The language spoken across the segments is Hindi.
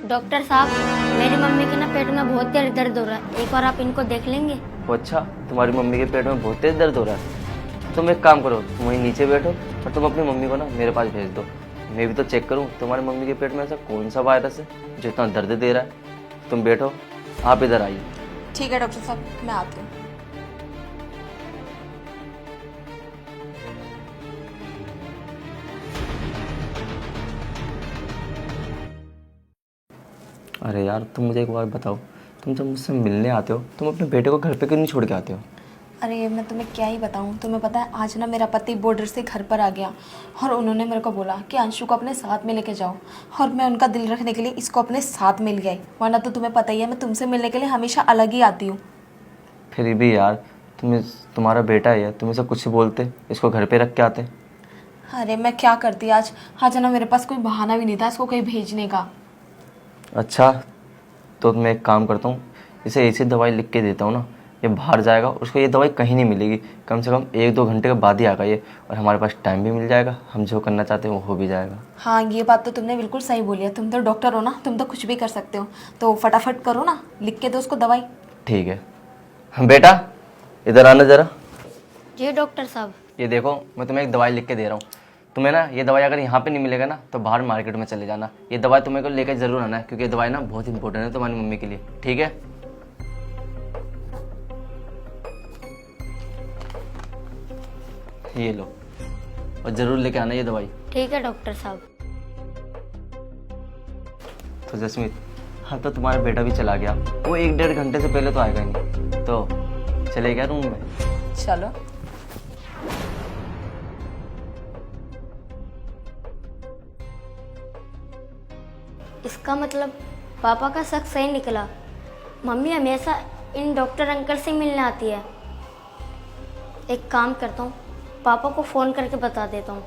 डॉक्टर साहब, मेरी मम्मी के ना पेट में बहुत तेज दर्द हो रहा है, एक बार आप इनको देख लेंगे? ओ अच्छा, तुम्हारी मम्मी के पेट में बहुत तेज दर्द हो रहा है। तुम एक काम करो, तुम वहीं नीचे बैठो और तुम अपनी मम्मी को ना मेरे पास भेज दो। मैं भी तो चेक करूं तुम्हारी मम्मी के पेट में ऐसा कौन सा वायरस है जो इतना दर्द दे रहा है। तुम बैठो, आप इधर आइए। ठीक है डॉक्टर साहब, मैं आती हूँ। अरे यार, तुम मुझे एक बात बताओ, तुम जब मुझसे मिलने आते हो तुम अपने बेटे को घर पे क्यों नहीं छोड़ के आते हो? अरे मैं तुम्हें क्या ही बताऊँ, तुम्हें पता है आज ना मेरा पति बॉर्डर से घर पर आ गया और उन्होंने मेरे को बोला कि अंशु को अपने साथ में लेके जाओ, और मैं उनका दिल रखने के लिए इसको अपने साथ में ले आई। वरना तो तुम्हें पता ही है मैं तुमसे मिलने के लिए हमेशा अलग ही आती हूँ। फिर भी यार, तुम्हारा बेटा है, तुम इसे कुछ बोलते, इसको घर पे रख के आते। अरे मैं क्या करती, आज आज ना मेरे पास कोई बहाना भी नहीं था इसको कहीं भेजने का। अच्छा, तो मैं एक काम करता हूँ, इसे ऐसी दवाई लिख के देता हूँ ना, ये बाहर जाएगा, उसको ये दवाई कहीं नहीं मिलेगी। कम से कम 1-2 घंटे के बाद ही आएगा ये, और हमारे पास टाइम भी मिल जाएगा, हम जो करना चाहते हैं वो हो भी जाएगा। हाँ ये बात तो तुमने बिल्कुल सही बोली है, तुम तो डॉक्टर हो ना, तुम तो कुछ भी कर सकते हो। तो फटाफट करो ना, लिख के दो उसको दवाई। ठीक है बेटा, इधर आना ज़रा। जी डॉक्टर साहब। ये देखो, मैं तुम्हें एक दवाई लिख के दे रहा हूँ। तुम्हें ना ये दवाई अगर यहाँ पे नहीं मिलेगा ना तो बाहर मार्केट में चले जाना। ये दवाई तुम्हें को लेकर जरूर आना है, क्योंकि ये दवाई ना बहुत इंपॉर्टेंट है तुम्हारी मम्मी के लिए। ठीक है? ये लो, और जरूर लेके आना ये दवाई। ठीक है डॉक्टर साहब। तो जसमीत, हाँ तो तुम्हारा बेटा भी चला गया, वो 1-1.5 घंटे से पहले तो आएगा ही नहीं, तो चले गया रूम में। चलो। इसका मतलब पापा का शक सही निकला, मम्मी हमेशा इन डॉक्टर अंकल से मिलने आती है। एक काम करता हूँ, पापा को फ़ोन करके बता देता हूँ।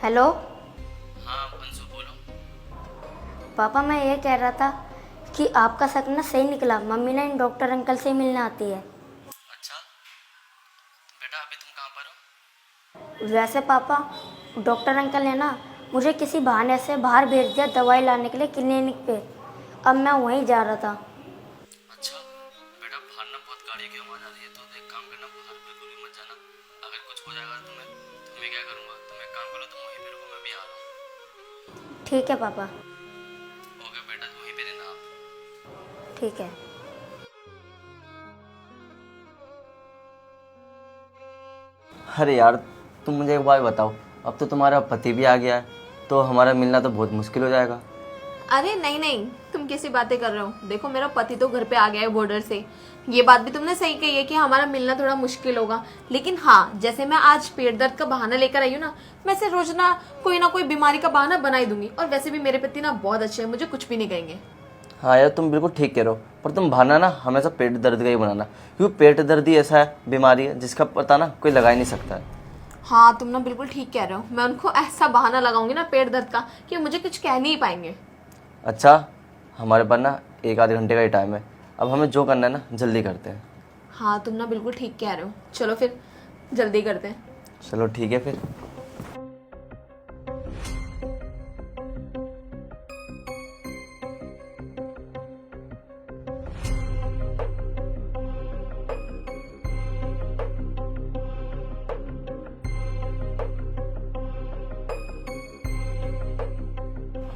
हेलो। हाँ अंशु, बोलो। पापा, मैं ये कह रहा था कि आपका शक ना सही निकला, मम्मी ना इन डॉक्टर अंकल से मिलने आती है। अच्छा बेटा, अभी तुम कहाँ पर हो? वैसे पापा, डॉक्टर अंकल ने ना मुझे किसी बहाने से बाहर भेज दिया दवाई लाने के लिए क्लिनिक पे। अब मैं वहीं जा रहा था। अच्छा बेटा, बाहर ना बहुत गाड़ी की आवाज़ आ रही है, तो एक काम करना, बाहर बिल्कुल भी मत जाना। अगर कुछ हो जाएगा तुम्हें तो मैं क्या करूँगा? तुम एक काम करो, तुम वहीं पे रुको, मैं भी आ रहा हूँ। ठीक है पापा। ओके बेटा, वहीं पे रहना आप। ठीक है। अरे यार, तुम मुझे एक बात बताओ, अब तो तुम्हारा पति भी आ गया है, तो हमारा मिलना तो बहुत मुश्किल हो जाएगा। अरे नहीं नहीं, तुम कैसी बातें कर रहे हो? देखो मेरा पति तो घर पे आ गया है बॉर्डर से। ये बात भी तुमने सही कही है कि हमारा मिलना थोड़ा मुश्किल होगा, लेकिन हाँ, जैसे मैं आज पेट दर्द का बहाना लेकर आई हूँ ना, मैं से रोज ना कोई बीमारी का बहाना बना ही दूंगी। और वैसे भी मेरे पति ना बहुत अच्छे हैं, मुझे कुछ भी नहीं कहेंगे। हाँ यार, तुम बिल्कुल ठीक कह रहे हो, पर तुम बहाना ना हमेशा पेट दर्द का ही बनाना, क्योंकि पेट दर्द ही ऐसा है, बीमारी है जिसका पता ना कोई लगा ही नहीं सकता है। हाँ तुम ना बिल्कुल ठीक कह रहे हो, मैं उनको ऐसा बहाना लगाऊंगी ना पेट दर्द का कि मुझे कुछ कह नहीं पाएंगे। अच्छा, हमारे पास ना 1-आधे घंटे का ही टाइम है, अब हमें जो करना है ना जल्दी करते हैं। हाँ तुम ना बिल्कुल ठीक कह रहे हो, चलो फिर जल्दी करते हैं। चलो ठीक है फिर।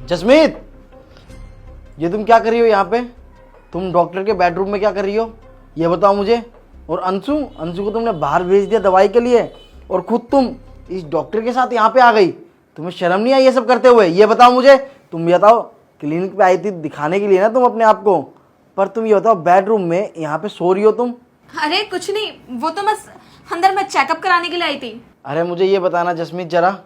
जसमीत, ये तुम क्या कर रही हो यहाँ पे? तुम डॉक्टर के बेडरूम में क्या कर रही हो, ये बताओ मुझे। और अंशु अंशु को तुमने बाहर भेज दिया दवाई के लिए, और खुद तुम इस डॉक्टर के साथ यहाँ पे आ गई। तुम्हें शर्म नहीं आई ये सब करते हुए? ये बताओ मुझे। तुम ये बताओ, क्लिनिक पे आई थी दिखाने के लिए ना तुम अपने आप को, पर तुम ये बताओ बेडरूम में यहाँ पे सो रही हो तुम। अरे कुछ नहीं, वो तो बस अंदर मैं चेकअप कराने के लिए आई थी। अरे मुझे ये बताना जसमीत जरा,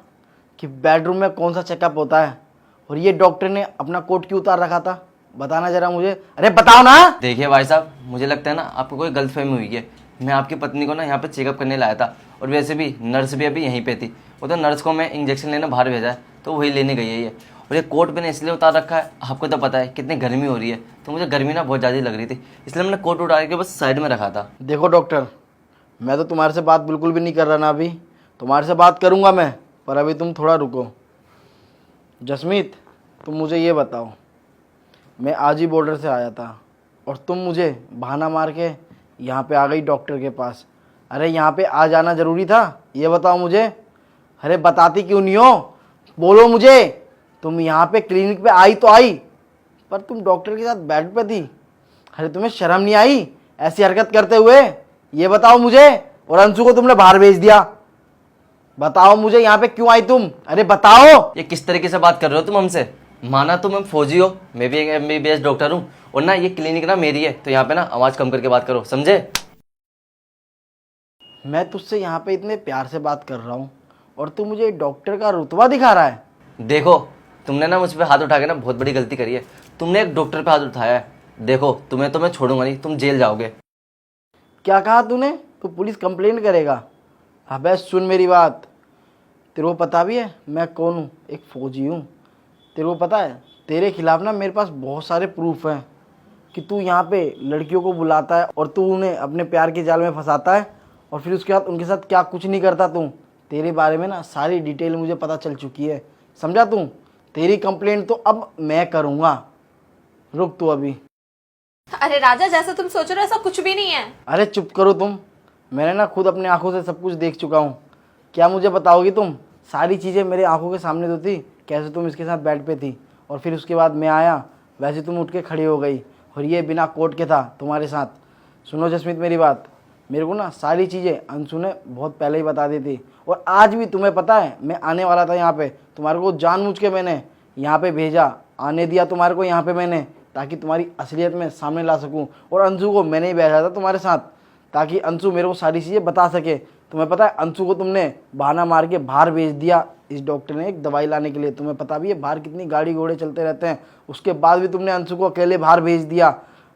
कि बेडरूम में कौन सा चेकअप होता है, और ये डॉक्टर ने अपना कोट क्यों उतार रखा था? बताना जरा मुझे। अरे बताओ ना। देखिए भाई साहब, मुझे लगता है ना आपको कोई गलतफहमी हुई है। मैं आपकी पत्नी को ना यहाँ पे चेकअप करने लाया था, और वैसे भी नर्स भी अभी यहीं पे थी। वो तो नर्स को मैं इंजेक्शन लेने बाहर भेजा है, तो वही लेने गई है ये। और ये कोट मैंने इसलिए उतार रखा है, आपको तो पता है कितनी गर्मी हो रही है, तो मुझे गर्मी ना बहुत ज़्यादा लग रही थी, इसलिए मैंने कोट उतार के बस साइड में रखा था। देखो डॉक्टर, मैं तो तुम्हारे से बात बिल्कुल भी नहीं कर रहा ना अभी। तुम्हारे से बात करूँगा मैं, पर अभी तुम थोड़ा रुको। जसमीत, तुम मुझे ये बताओ, मैं आज ही बॉर्डर से आया था और तुम मुझे बहाना मार के यहाँ पे आ गई डॉक्टर के पास। अरे यहाँ पे आ जाना ज़रूरी था, ये बताओ मुझे। अरे बताती क्यों नहीं हो, बोलो मुझे। तुम यहाँ पे क्लिनिक पे आई तो आई, पर तुम डॉक्टर के साथ बेड पे थी। अरे तुम्हें शर्म नहीं आई ऐसी हरकत करते हुए? ये बताओ मुझे। और अंशु को तुमने बाहर भेज दिया। बताओ मुझे, यहाँ पे क्यों आई तुम? अरे बताओ। ये किस तरीके से बात कर रहे हो तुम हमसे? माना तुम फौजी हो, मैं भी एक MBBS डॉक्टर हूँ, और ना ये क्लिनिक ना मेरी है, तो यहाँ पे ना आवाज़ कम करके बात करो, समझे? मैं तुझसे यहाँ पे इतने प्यार से बात कर रहा हूँ और तू मुझे डॉक्टर का रुतबा दिखा रहा है। देखो, तुमने ना मुझ पे हाथ उठा के ना बहुत बड़ी गलती करी है। तुमने एक डॉक्टर पे हाथ उठाया है। देखो, तुम्हें तो मैं छोड़ूंगा नहीं, तुम जेल जाओगे। क्या कहा तूने? तू पुलिस कंप्लेंट करेगा? अबे सुन मेरी बात, तेरे को पता भी है मैं कौन हूँ? एक फ़ौजी हूँ। तेरे को पता है तेरे खिलाफ़ ना मेरे पास बहुत सारे प्रूफ हैं कि तू यहाँ पे लड़कियों को बुलाता है और तू उन्हें अपने प्यार के जाल में फंसाता है और फिर उसके बाद उनके साथ क्या कुछ नहीं करता तू। तेरे बारे में ना सारी डिटेल मुझे पता चल चुकी है, समझा तू? तेरी कंप्लेंट तो अब मैं करूँगा। रुक तू अभी। अरे राजा, जैसा तुम सोच रहे हो ऐसा कुछ भी नहीं है। अरे चुप करो तुम। मैंने ना खुद अपनी आंखों से सब कुछ देख चुका हूँ। क्या मुझे बताओगी तुम? सारी चीज़ें मेरे आंखों के सामने तो थी, कैसे तुम इसके साथ बेड पे थी और फिर उसके बाद मैं आया वैसे तुम उठ के खड़ी हो गई, और ये बिना कोट के था तुम्हारे साथ। सुनो जसमीत मेरी बात, मेरे को ना सारी चीज़ें अंशु ने बहुत पहले ही बता दी थी, और आज भी तुम्हें पता है मैं आने वाला था यहाँ पे। तुम्हारे को जानबूझ के मैंने यहाँ पे भेजा, आने दिया तुम्हारे को यहाँ पे मैंने, ताकि तुम्हारी असलियत में सामने ला सकूँ। और अंशु को मैंने ही भेजा था तुम्हारे साथ ताकि अंशु मेरे को सारी चीज़ें बता सके। तुम्हें पता है अंशु को तुमने बहाना मार के बाहर भेज दिया इस डॉक्टर ने एक दवाई लाने के लिए। तुम्हें पता भी है बाहर कितनी गाड़ी घोड़े चलते रहते हैं, उसके बाद भी तुमने अंशु को अकेले बाहर भेज दिया।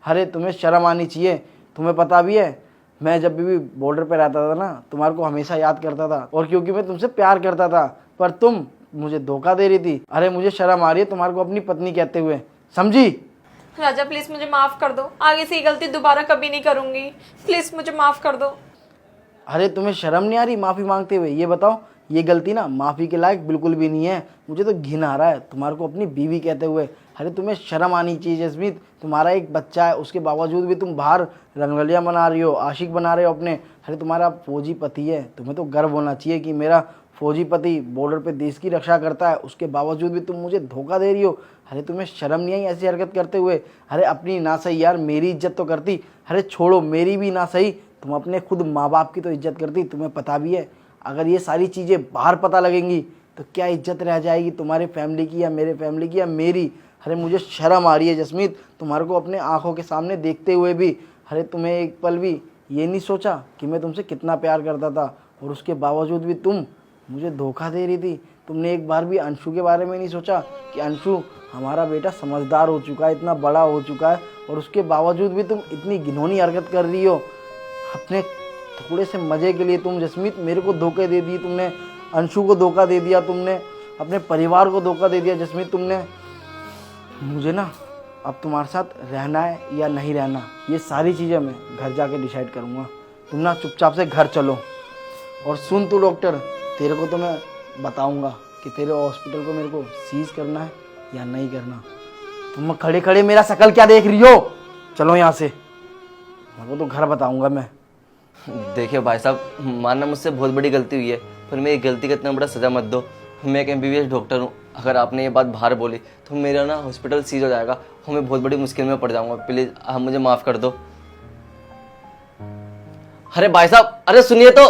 अरे तुम्हें शर्म आनी चाहिए। तुम्हें पता भी है मैं जब भी बॉर्डर पे रहता था ना, तुम्हारे को हमेशा याद करता था, और क्योंकि मैं तुमसे प्यार करता था, पर तुम मुझे धोखा दे रही थी। अरे मुझे शर्म आ रही है तुम्हारे को अपनी पत्नी कहते हुए, समझी? राजा प्लीज मुझे माफ कर दो, आगे से ये गलती दोबारा कभी नहीं करूंगी, प्लीज मुझे माफ कर दो। अरे तुम्हें शर्म नहीं आ रही माफ़ी मांगते हुए? ये बताओ, ये गलती ना माफ़ी के लायक बिल्कुल भी नहीं है। मुझे तो घिन आ रहा है तुम्हारे को अपनी बीवी कहते हुए। अरे तुम्हें शर्म आनी चाहिए जसमीत। तुम्हारा एक बच्चा है, उसके बावजूद भी तुम बाहर रंगरलियाँ बना रही हो, आशिक बना रहे हो अपने। अरे तुम्हारा फौजी पति है, तुम्हें तो गर्व होना चाहिए कि मेरा फौजी पति बॉर्डर पे देश की रक्षा करता है, उसके बावजूद भी तुम मुझे धोखा दे रही हो। अरे तुम्हें शर्म नहीं आई ऐसी हरकत करते हुए? अरे अपनी ना सही यार, मेरी इज्जत तो करती। अरे छोड़ो मेरी भी ना सही, तुम अपने खुद माँ बाप की तो इज्जत करती। तुम्हें पता भी है अगर ये सारी चीज़ें बाहर पता लगेंगी तो क्या इज्जत रह जाएगी तुम्हारे फैमिली की, या मेरे फैमिली की, या मेरी। अरे मुझे शर्म आ रही है जसमीत तुम्हारे को अपने आंखों के सामने देखते हुए भी। अरे तुम्हें एक पल भी ये नहीं सोचा कि मैं तुमसे कितना प्यार करता था, और उसके बावजूद भी तुम मुझे धोखा दे रही थी। तुमने एक बार भी अंशु के बारे में नहीं सोचा कि अंशु हमारा बेटा समझदार हो चुका है, इतना बड़ा हो चुका है, और उसके बावजूद भी तुम इतनी घिनौनी हरकत कर रही हो अपने थोड़े से मज़े के लिए। तुम जसमीत मेरे को धोखे दे दी तुमने, अंशु को धोखा दे दिया तुमने, अपने परिवार को धोखा दे दिया जसमीत तुमने। मुझे ना अब तुम्हारे साथ रहना है या नहीं रहना, ये सारी चीज़ें मैं घर जाके डिसाइड करूँगा। तुम ना चुपचाप से घर चलो। और सुन तू डॉक्टर, तेरे को तो मैं बताऊँगा कि तेरे हॉस्पिटल को मेरे को सीज करना है या नहीं करना। तुम खड़े खड़े मेरा शकल क्या देख रही हो? चलो यहाँ से, मेरे को तो घर बताऊँगा मैं। देखिए भाई साहब, मानना मुझसे बहुत बड़ी गलती हुई है, पर मेरी गलती का इतना बड़ा सज़ा मत दो। मैं एक MBBS डॉक्टर हूँ, अगर आपने ये बात बाहर बोली तो मेरा ना हॉस्पिटल सीज हो जाएगा और मैं बहुत बड़ी मुश्किल में पड़ जाऊँगा। प्लीज़ आप मुझे माफ़ कर दो। अरे भाई साहब, अरे सुनिए तो।